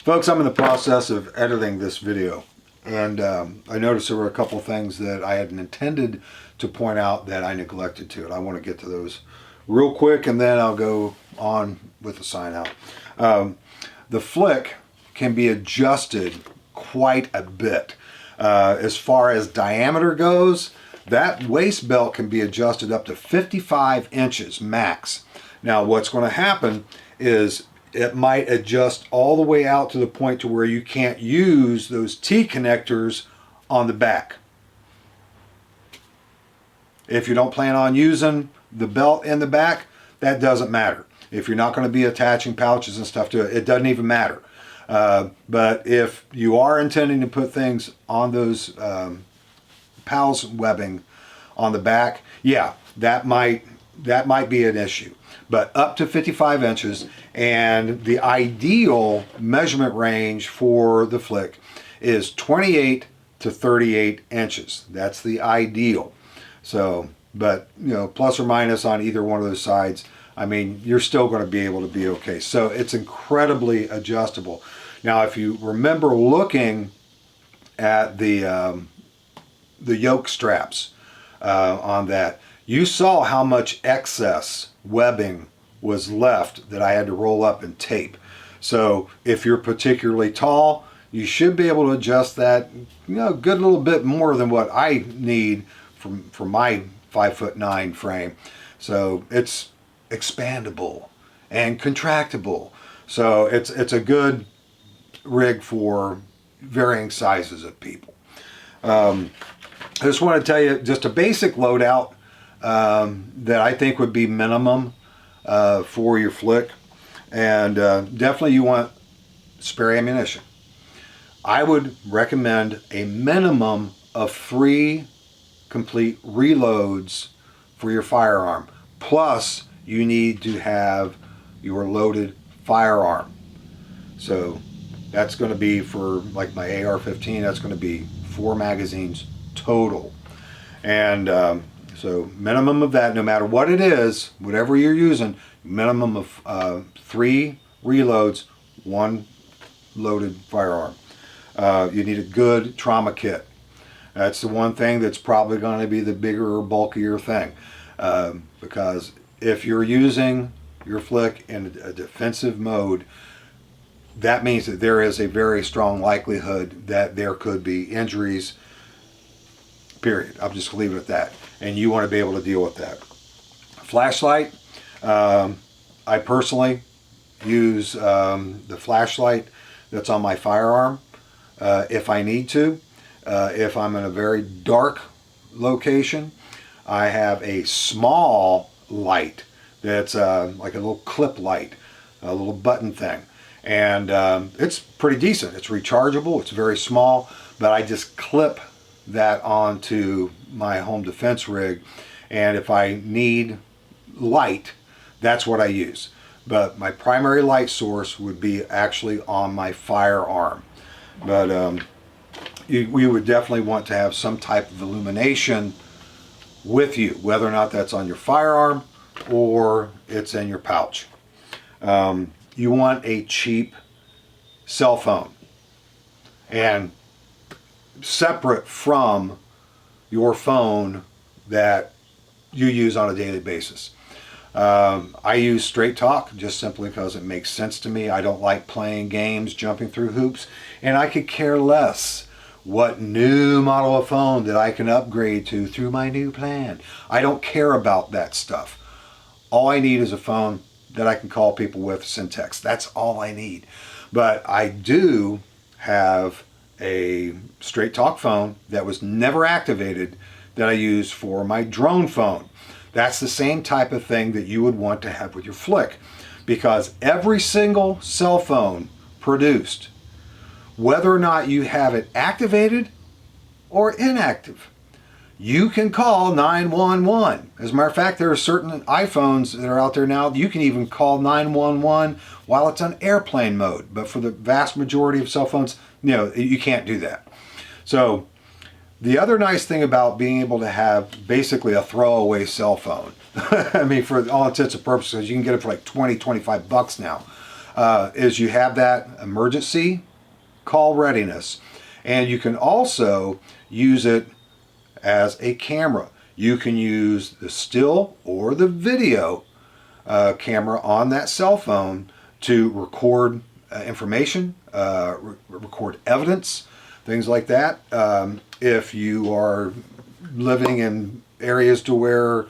Folks, I'm in the process of editing this video, and I noticed there were a couple things that I hadn't intended to point out that I neglected to, and I want to get to those real quick, and then I'll go on with the sign out. The flick can be adjusted quite a bit. As far as diameter goes, that waist belt can be adjusted up to 55 inches max. Now what's going to happen is it might adjust all the way out to the point to where you can't use those T connectors on the back. If you don't plan on using the belt in the back, that doesn't matter. If you're not going to be attaching pouches and stuff to it, it doesn't even matter. But if you are intending to put things on those PALS webbing on the back, yeah, that might be an issue. But up to 55 inches, and the ideal measurement range for the flick is 28 to 38 inches. That's the ideal. So, but you know, plus or minus on either one of those sides, I mean, you're still going to be able to be okay. So it's incredibly adjustable. Now, if you remember looking at the yoke straps on that, you saw how much excess webbing was left that I had to roll up and tape. So if you're particularly tall, you should be able to adjust that, you know, a good little bit more than what I need for my 5'9" frame. So it's expandable and contractible. So it's a good rig for varying sizes of people. I just want to tell you just a basic loadout that I think would be minimum for your flick, and definitely you want spare ammunition. I would recommend a minimum of 3 complete reloads for your firearm, plus you need to have your loaded firearm. So that's going to be for, like my AR-15, that's going to be 4 magazines total. And so minimum of that, no matter what it is, whatever you're using, minimum of 3 reloads, 1 loaded firearm. You need a good trauma kit. That's the one thing that's probably going to be the bigger or bulkier thing. Because if you're using your flick in a defensive mode, that means that there is a very strong likelihood that there could be injuries, period. I'll just leave it at that. And you want to be able to deal with that. Flashlight, I personally use the flashlight that's on my firearm if I need to. If I'm in a very dark location, I have a small light that's like a little clip light, a little button thing. And it's pretty decent. It's rechargeable, it's very small, but I just clip that onto my home defense rig, and if I need light, that's what I use. But my primary light source would be actually on my firearm. But we would definitely want to have some type of illumination with you, whether or not that's on your firearm or it's in your pouch. You want a cheap cell phone, and separate from your phone that you use on a daily basis. I use Straight Talk just simply because it makes sense to me. I don't like playing games, jumping through hoops, and I could care less what new model of phone that I can upgrade to through my new plan. I don't care about that stuff. All I need is a phone that I can call people with, send text. That's all I need. But I do have a Straight Talk phone that was never activated that I use for my drone phone. That's the same type of thing that you would want to have with your Flick, because every single cell phone produced, whether or not you have it activated or inactive, you can call 911. As a matter of fact, there are certain iPhones that are out there now, you can even call 911 while it's on airplane mode. But for the vast majority of cell phones, you can't do that. So the other nice thing about being able to have basically a throwaway cell phone, I mean, for all intents and purposes, you can get it for like 20, 25 bucks now, is you have that emergency call readiness. And you can also use it as a camera. You can use the still or the video camera on that cell phone to record information, record evidence, things like that. If you are living in areas to where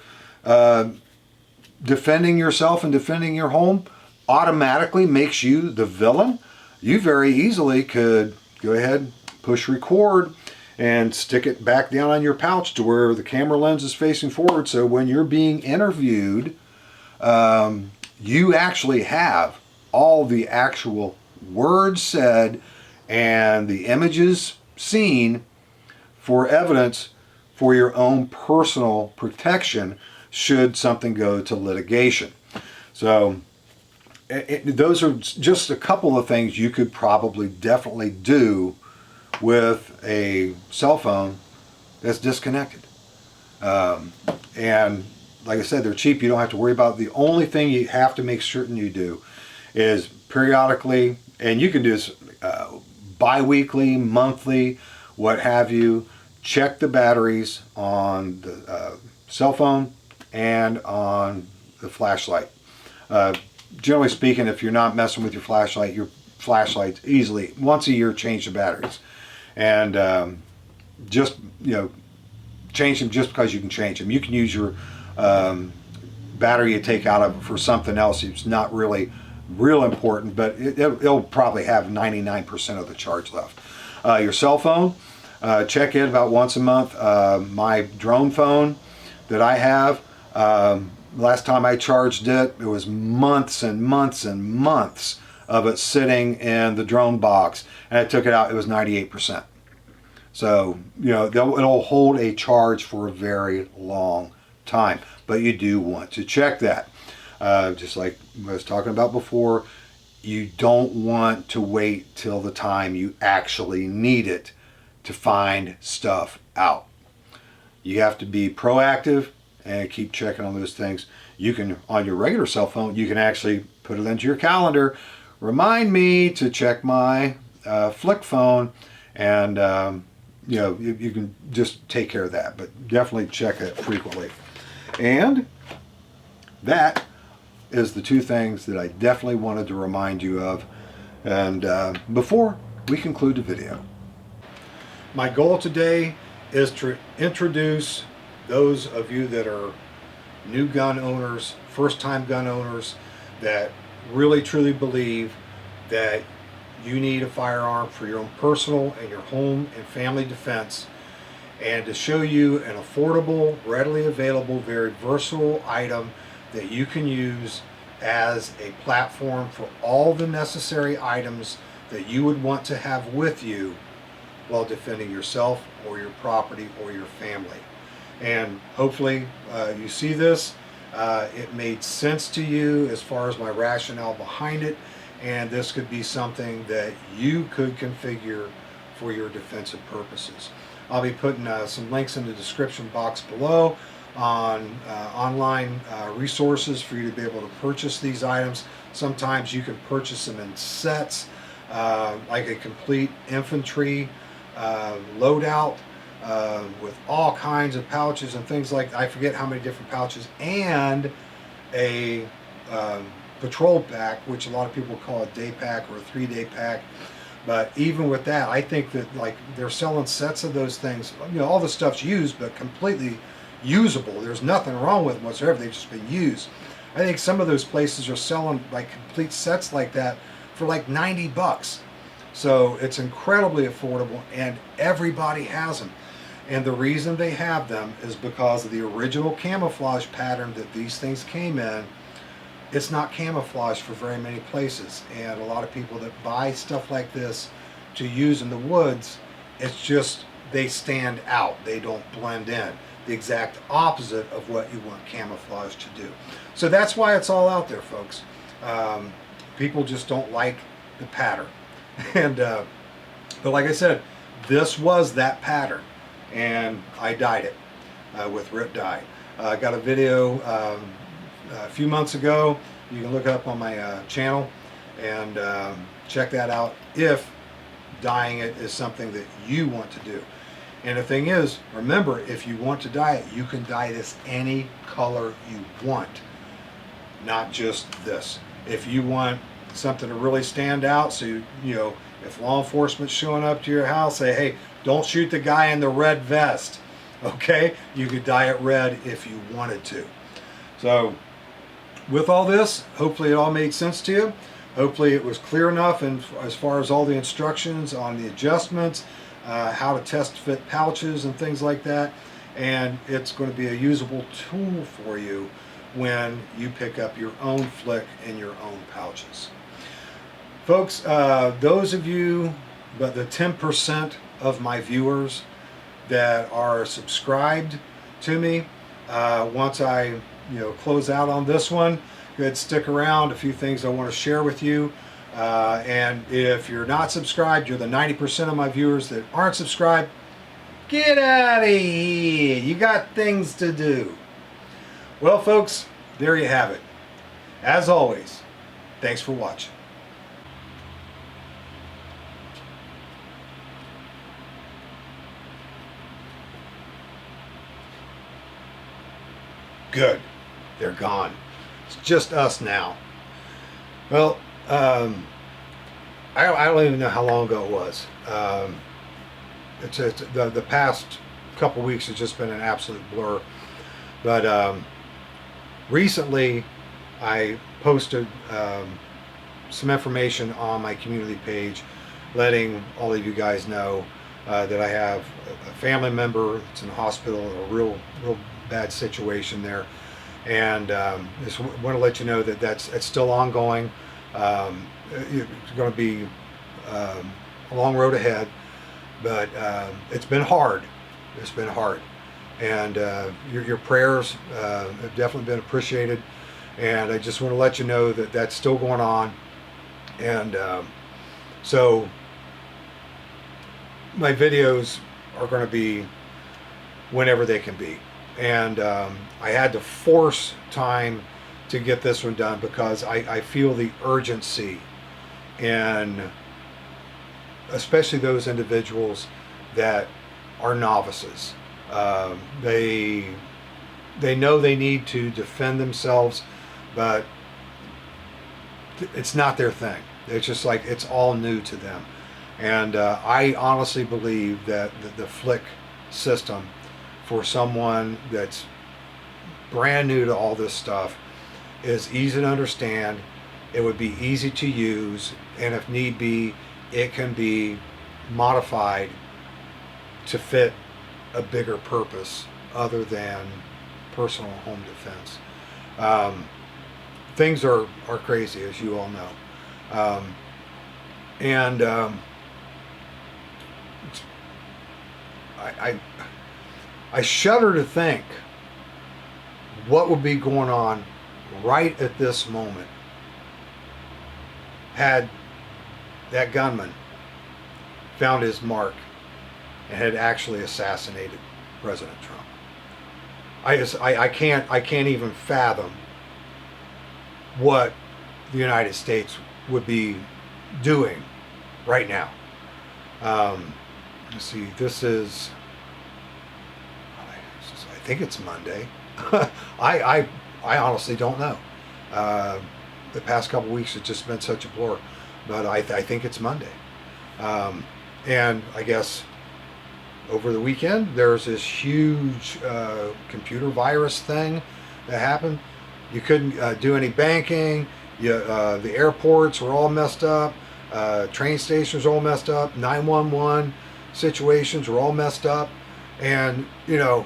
defending yourself and defending your home automatically makes you the villain, you very easily could go ahead, push record, and stick it back down on your pouch to where the camera lens is facing forward. So when you're being interviewed, you actually have all the actual words said and the images seen for evidence for your own personal protection should something go to litigation. So those are just a couple of things you could probably definitely do with a cell phone that's disconnected. And like I said, they're cheap. You don't have to worry about it. The only thing you have to make certain you do is periodically, and you can do this bi-weekly, monthly, what have you, check the batteries on the cell phone and on the flashlight. Generally speaking, if you're not messing with your flashlights easily, once a year, change the batteries. And just, change them just because you can change them. You can use your battery you take out of it for something else. It's not really real important, but it'll probably have 99% of the charge left. Your cell phone, check it about once a month. My drone phone that I have, last time I charged it, it was months and months and months of it sitting in the drone box, and I took it out, it was 98%. So, it'll hold a charge for a very long time, but you do want to check that. Just like I was talking about before, you don't want to wait till the time you actually need it to find stuff out. You have to be proactive and keep checking on those things. You can, on your regular cell phone, you can actually put it into your calendar. Remind me to check my Flick phone, and you can just take care of that, but definitely check it frequently. And that is the two things that I definitely wanted to remind you of, and before we conclude the video. My goal today is to introduce those of you that are new gun owners, first-time gun owners, that really truly believe that you need a firearm for your own personal and your home and family defense, and to show you an affordable, readily available, very versatile item that you can use as a platform for all the necessary items that you would want to have with you while defending yourself or your property or your family. And hopefully you see this. It made sense to you as far as my rationale behind it, and this could be something that you could configure for your defensive purposes. I'll be putting some links in the description box below on online resources for you to be able to purchase these items. Sometimes you can purchase them in sets, like a complete infantry loadout with all kinds of pouches and things like, I forget how many different pouches, and a patrol pack, which a lot of people call a day pack or a 3-day pack. But even with that, I think that like they're selling sets of those things. You know, all the stuff's used, but completely usable. There's nothing wrong with them whatsoever. They've just been used. I think some of those places are selling like complete sets like that for like 90 bucks. So it's incredibly affordable, and everybody has them. And the reason they have them is because of the original camouflage pattern that these things came in. It's not camouflage for very many places, and a lot of people that buy stuff like this to use in the woods, it's just they stand out. They don't blend in. The exact opposite of what you want camouflage to do. So that's why it's all out there, folks. People just don't like the pattern. And but like I said, this was that pattern, and I dyed it with RIT Dye. I got a video a few months ago. You can look it up on my channel and check that out if dyeing it is something that you want to do. And the thing is, remember, if you want to dye it, you can dye this any color you want, not just this. If you want something to really stand out, so you know, if law enforcement's showing up to your house, say, hey, don't shoot the guy in the red vest. Okay, you could dye it red if you wanted to. So with all this, hopefully it all made sense to you. Hopefully it was clear enough, and as far as all the instructions on the adjustments, how to test fit pouches and things like that. And it's going to be a usable tool for you when you pick up your own flick in your own pouches. Folks, those of you, but the 10% of my viewers that are subscribed to me, once I close out on this one, go ahead, stick around. A few things I want to share with you. And if you're not subscribed, you're the 90% of my viewers that aren't subscribed. Get out of here. You got things to do. Well, folks, there you have it. As always, thanks for watching. Good. They're gone. It's just us now. Well, I don't even know how long ago it was. The past couple weeks has just been an absolute blur. But recently, I posted some information on my community page, letting all of you guys know that I have a family member that's in the hospital, a real bad situation there, and just want to let you know that it's still ongoing. It's going to be a long road ahead, but it's been hard. It's been hard, and your prayers have definitely been appreciated. And I just want to let you know that that's still going on. And so my videos are going to be whenever they can be. And I had to force time to get this one done because I feel the urgency, and especially those individuals that are novices. They know they need to defend themselves, but it's not their thing. It's just like it's all new to them. And I honestly believe that the flick system for someone that's brand new to all this stuff is easy to understand. It would be easy to use, and if need be, it can be modified to fit a bigger purpose other than personal home defense. Things are crazy, as you all know. I shudder to think what would be going on right at this moment had that gunman found his mark and had actually assassinated President Trump. I can't even fathom what the United States would be doing right now. Let's see, this is, I think it's Monday. I honestly don't know. The past couple weeks it's just been such a blur, but I think it's Monday. And I guess over the weekend there's this huge computer virus thing that happened. You couldn't do any banking. The airports were all messed up. Train stations were all messed up. 911 situations were all messed up. And, you know,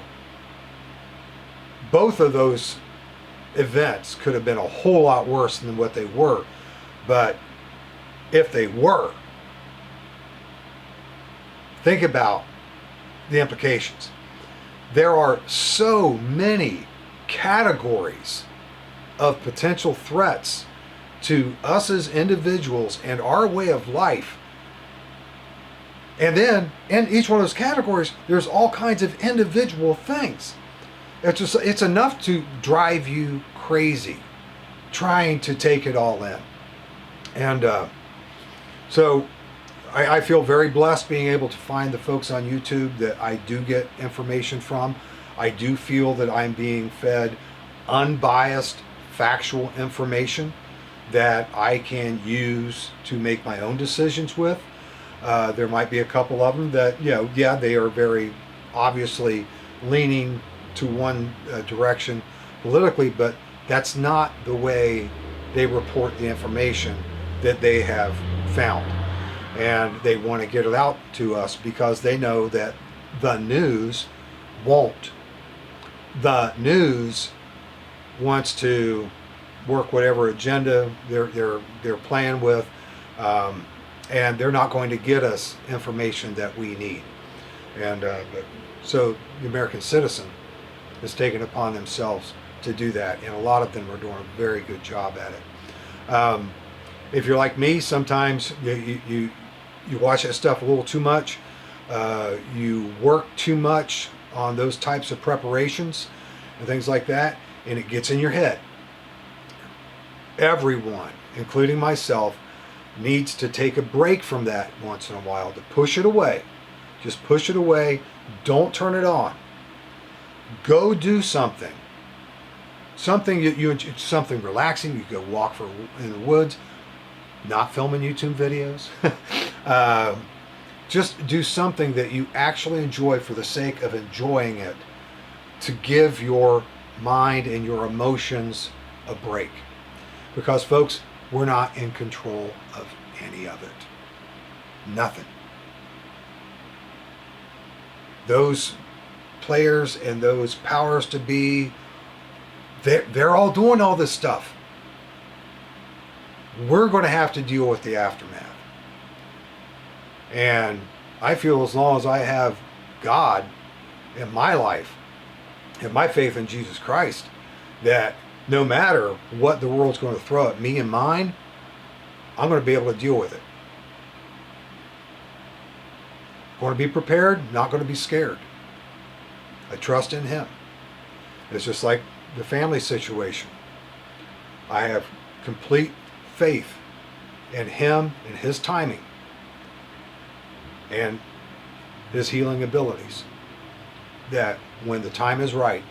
both of those events could have been a whole lot worse than what they were. But if they were, think about the implications. There are so many categories of potential threats to us as individuals and our way of life. And then in each one of those categories, there's all kinds of individual things. It's enough to drive you crazy trying to take it all in. And so I feel very blessed being able to find the folks on YouTube that I do get information from. I do feel that I'm being fed unbiased, factual information that I can use to make my own decisions with. There might be a couple of them that, you know, yeah, they are very obviously leaning to one direction politically, but that's not the way they report the information that they have found. And they want to get it out to us because they know that the news won't. The news wants to work whatever agenda they're playing with, and they're not going to get us information that we need. And so the American citizen has taken upon themselves to do that, and a lot of them are doing a very good job at it. If you're like me, sometimes you watch that stuff a little too much. You work too much on those types of preparations and things like that, and it gets in your head. Everyone, including myself, needs to take a break from that once in a while, to push it away. Just push it away. Don't turn it on. Go do something. Something relaxing. You go walk in the woods. Not filming YouTube videos. Just do something that you actually enjoy for the sake of enjoying it, to give your mind and your emotions a break. Because folks, we're not in control of any of it. Nothing. Those players and those powers to be, they're all doing all this stuff. We're going to have to deal with the aftermath. And I feel as long as I have God in my life and my faith in Jesus Christ, that no matter what the world's going to throw at me and mine, I'm going to be able to deal with it. Going to be prepared, not going to be scared. I trust in Him. It's just like the family situation. I have complete faith in Him and His timing and His healing abilities, that when the time is right,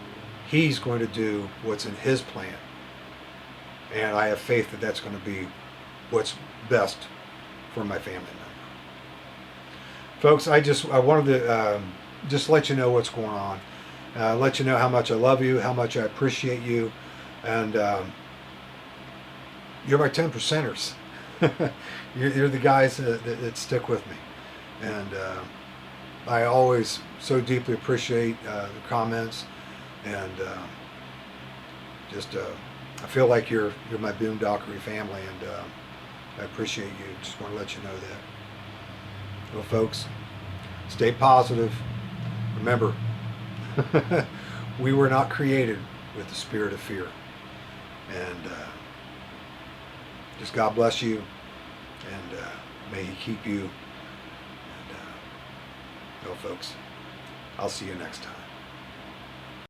He's going to do what's in His plan. And I have faith that that's going to be what's best for my family member. Folks, I wanted to just let you know what's going on. Let you know how much I love you, how much I appreciate you, and you're my 10%ers. you're the guys that stick with me. And I always so deeply appreciate the comments, and I feel like you're my boondockery family, and I appreciate you. Just want to let you know that. Well, folks, stay positive, Remember, we were not created with the spirit of fear. And just God bless you, and may He keep you. And, well, folks, I'll see you next time.